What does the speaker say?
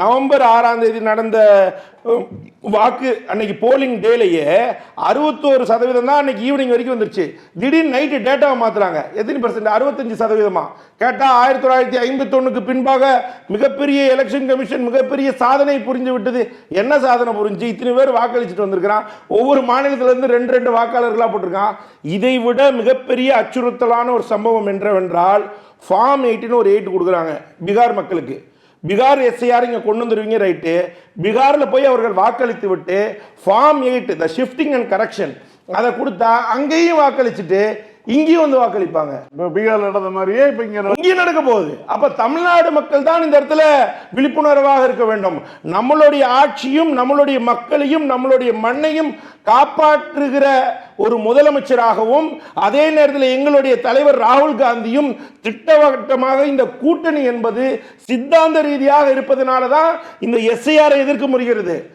November 6ஆம் தேதி நடந்த வாக்கு அன்னைக்கு போலிங் டேலையே 61% தான் அன்னைக்கு ஈவினிங் வரைக்கும் வந்துருச்சு. திடீர்னு நைட்டு டேட்டாவை மாத்துறாங்க. எத்தனை பர்சன்ட்? 65%. கேட்டா 1951க்கு பின்பாக மிகப்பெரிய எலெக்ஷன் கமிஷன் மிகப்பெரிய சாதனை புரிஞ்சு விட்டது. என்ன சாதனை புரிஞ்சு? இத்தனை பேர் வாக்களிச்சுட்டு வந்திருக்கிறான். ஒவ்வொரு மாநிலத்தில இருந்து 2 வாக்காளர்களா போட்டிருக்கான். இதை விட மிகப்பெரிய அச்சுறுத்தலான ஒரு சம்பவம் என்றால் ஃபார்ம் 8ன்னு ஒரு 8 கொடுக்குறாங்க பீகார் மக்களுக்கு. பீகார் எஸ்ஐஆர் இங்கே கொண்டு வந்துருவீங்க, ரைட்டு. பீகாரில் போய் அவர்கள் வாக்களித்து விட்டு form 8 the shifting and correction அதை கொடுத்தா அங்கேயும் வாக்களிச்சுட்டு இங்கேயும் வந்து வாக்களிப்பாங்க. பீகார் நடந்த மாதிரியே இப்ப இங்கேயும் நடக்க போகுது. அப்ப தமிழ்நாடு மக்கள் தான் இந்த இடத்துல விழிப்புணர்வாக இருக்க வேண்டும். நம்மளுடைய ஆட்சியும் நம்மளுடைய மக்களையும் நம்மளுடைய மண்ணையும் காப்பாற்றுகிற ஒரு முதலமைச்சராகவும் அதே நேரத்தில் எங்களுடைய தலைவர் ராகுல் காந்தியும் திட்டவட்டமாக இந்த கூட்டணி என்பது சித்தாந்த ரீதியாக இருப்பதனால தான் இந்த எஸ்ஐஆரை எதிர்க்க முடிகிறது.